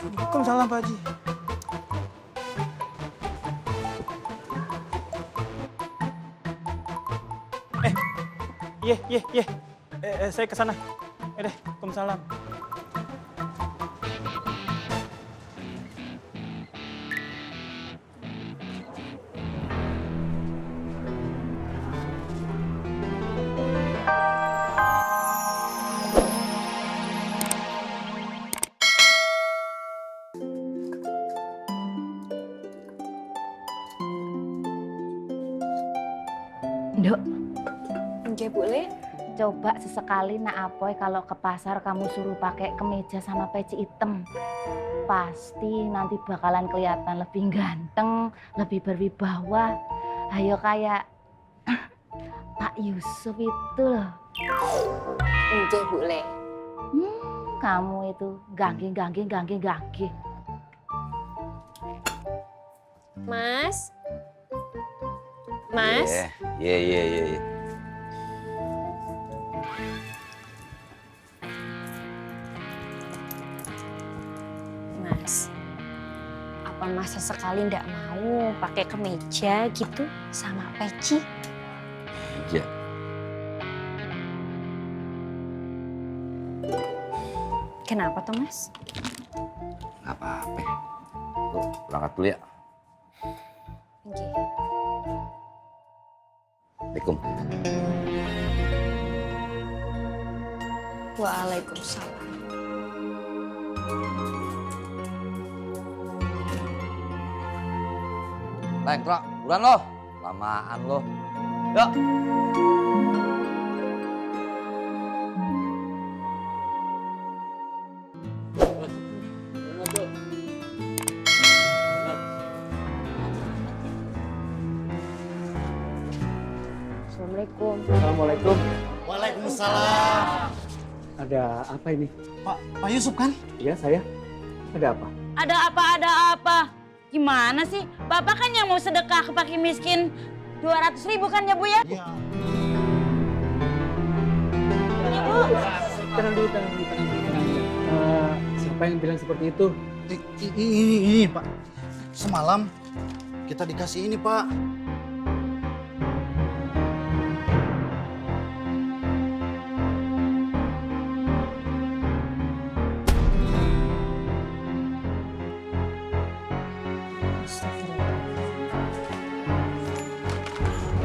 Waalaikumsalam Pak Haji. Iya. Saya ke sana. Deh, Waalaikumsalam. Nduk, Nggih, boleh. coba sesekali nak Apoy kalau ke pasar kamu suruh pakai kemeja sama peci hitam. Pasti nanti bakalan kelihatan lebih ganteng, lebih berwibawa. Ayo kayak Pak Yusuf itu loh. Nggih, boleh. Kamu itu ganggi. Mas? Mas? Iya. Mas, apa Mas sesekali ndak mau pakai kemeja gitu sama peci? Iya. Kenapa tuh, Mas? Nggak apa-apa. Tuh, berangkat dulu ya. Nggih. Assalamualaikum. Waalaikumsalam. Lengkrak, buruan lo. Lamaan lo. Yuk. Assalamualaikum. Assalamualaikum. Waalaikumsalam. Ada apa ini? Pak Yusuf kan? Iya, saya. Ada apa? Ada apa? Gimana sih? Bapak kan yang mau sedekah ke fakir miskin 200.000 kan ya Bu ya? Iya. Tenang dulu. Siapa yang bilang seperti itu? Ini Pak. Semalam kita dikasih ini Pak.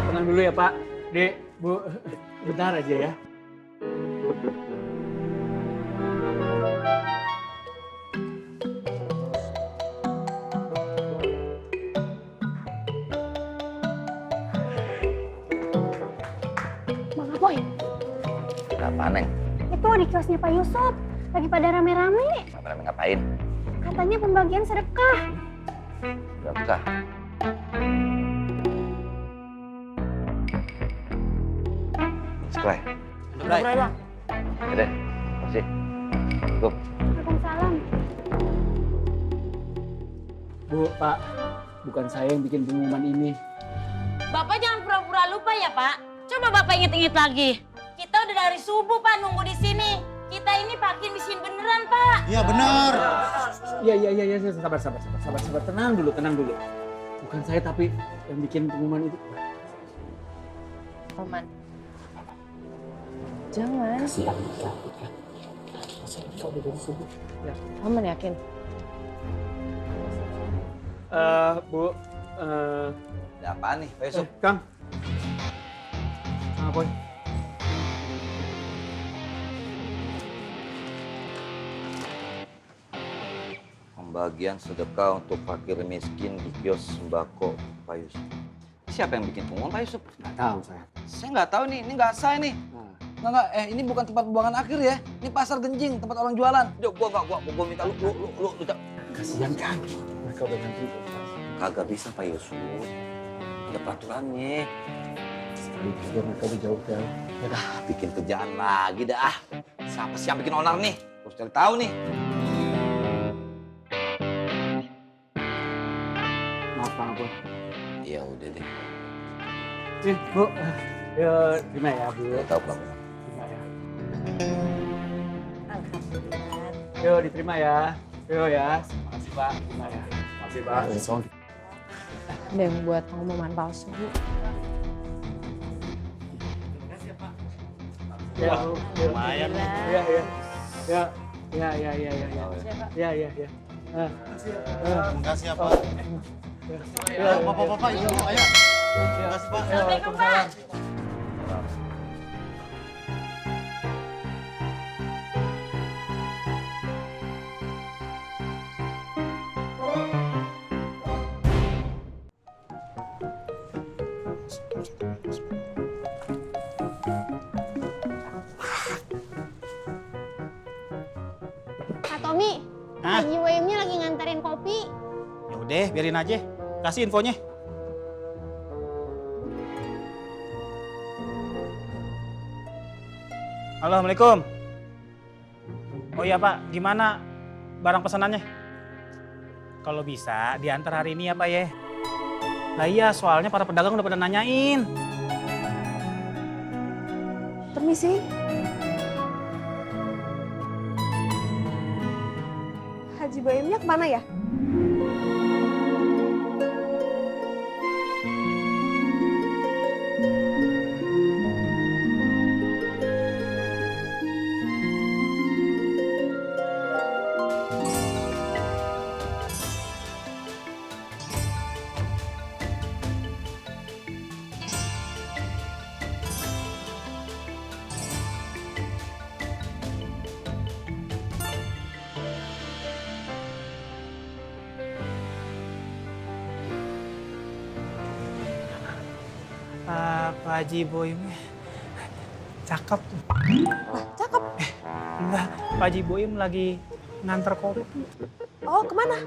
Tenang dulu ya Pak. Dek, Bu, bentar aja ya. Bang Apoy, Kenapa, Neng? itu di kiosnya Pak Yusuf. Lagi pada rame-rame. Rame-rame ngapain? Katanya pembagian sedekah. Berkah. Sekolah. Bray, Bang. Ya deh. Makasih. Assalamualaikum. Waalaikumsalam. Bu, Pak, bukan saya yang bikin pengumuman ini. Bapak jangan pura-pura lupa ya Pak. Coba Bapak inget-inget lagi. Kita udah dari subuh Pak nunggu di sini. Kita ini fakir miskin beneran Pak. Iya benar. Iya, sabar. Tenang dulu. Bukan saya tapi yang bikin pengumuman itu. Paman. Jangan. Kasihan kita. Kau udah dari subuh. Ya. Paman yakin? Bu, Ada apaan nih, Pak Yusuf? Kang. Apa? Pembagian sedekah untuk fakir miskin di kios sembako Pak Yusuf. Siapa yang bikin pengumuman, Pak Yusuf? Nggak tahu saya. Saya nggak tahu nih, ini nggak sah nih. Nggak, ini bukan tempat pembuangan akhir ya. Ini pasar genjing, tempat orang jualan. Gua minta lu. Kasihan kan. Mereka udah ngantri. Kagak bisa, Pak Yusuf. Ada peraturannya. Sekali pikir mereka udah jauh-jauh. Ya dah. Bikin kerjaan lagi dah. Siapa sih yang bikin onar nih? Harus cari tahu nih. Maaf, Bang Apoy. Ya udah deh. Nih, Bu. Yuk, terima ya, Bu. Gak tahu Bang. Terima ya. Alhamdulillah. Yuk, diterima ya. Yo ya, makasih Pak. Ya. Makasih Pak. Ada yang buat pengumuman palsu, Bu. Ya, Lumayan nih. ya, ya. Ya, ya, ya, ya, ya, ya. Ya, ya, ya. Terima kasih ya Pak. Ya, Bapak-bapak, ibu, ayo. Terima kasih Pak. Waalaikumsalam. Kak Tommy, Hah? Haji Wayemnya lagi nganterin kopi. Ya udah, biarin aja. Kasih infonya. Halo, Assalamualaikum. Oh iya Pak, gimana barang pesanannya? Kalau bisa diantar hari ini ya Pak ya. Lah iya, soalnya para pedagang udah pada nanyain. Permisi. Haji Bayemnya kemana ya? Pak Haji Boyim cakep tuh. Cakep. Enggak, Pak Haji Boyim lagi nganter kopi. Oh, kemana?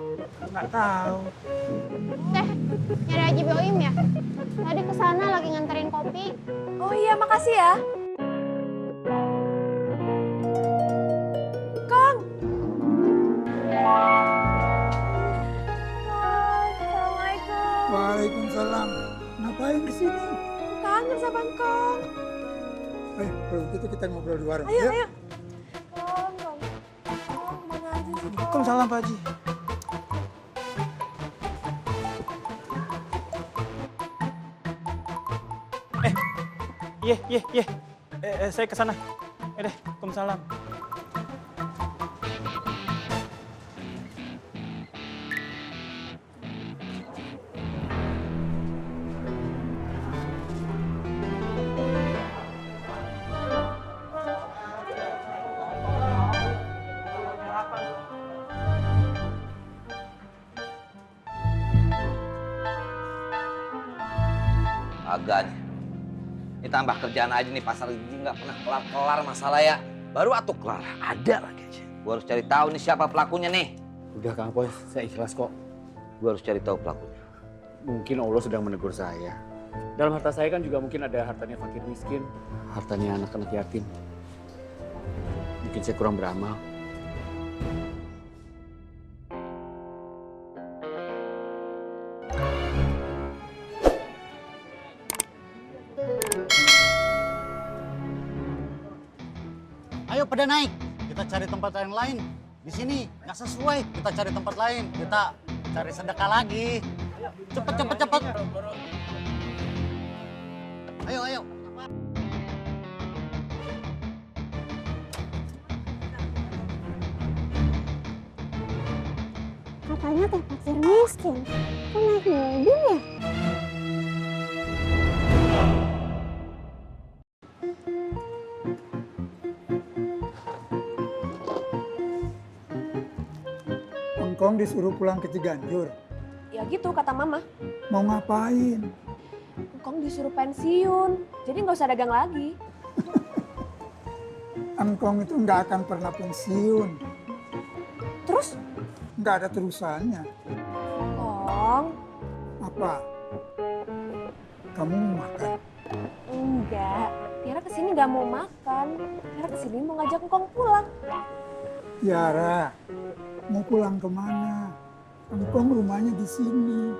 Nggak tahu. Teh, nyari Haji Boim ya? Tadi kesana lagi nganterin kopi. Oh iya, makasih ya. Kang. Assalamualaikum. Waalaikumsalam. Ngapain di sini? Kangen sama Kang. Kalau gitu kita ngobrol di warung. Ayo, ya? ayo. Kang, Kang. Kang, mana aja sih? Waalaikumsalam Pak Haji. Iya. Saya ke sana. Deh, Waalaikumsalam. Agak nih. Ini tambah kerjaan aja nih, pasar gigi nggak pernah kelar-kelar masalah ya. Baru atuh kelar, ada lagi aja. Gua harus cari tahu nih siapa pelakunya nih. Udah Kang Poy, saya ikhlas kok. Gua harus cari tahu pelakunya. Mungkin Allah sedang menegur saya. Dalam harta saya kan juga mungkin ada hartanya fakir miskin, hartanya anak-anak yatim. Mungkin saya kurang beramal. Ayo pada naik. Kita cari tempat yang lain. Di sini nggak sesuai. Kita cari tempat lain. Kita cari sedekah lagi. Cepet. Ayo. Katanya teh fakir miskin. Kok naik mobil ya? Engkong disuruh pulang ke Ciganjur. Ya gitu kata Mama. Mau ngapain? Engkong disuruh pensiun. Jadi nggak usah dagang lagi. Engkong itu nggak akan pernah pensiun. Terus? Nggak ada terusannya. Kong. Apa? Kamu mau makan? Enggak. Tiara kesini nggak mau makan. Tiara kesini mau ngajak Engkong pulang. Tiara, mau pulang kemana? Engkong rumahnya di sini.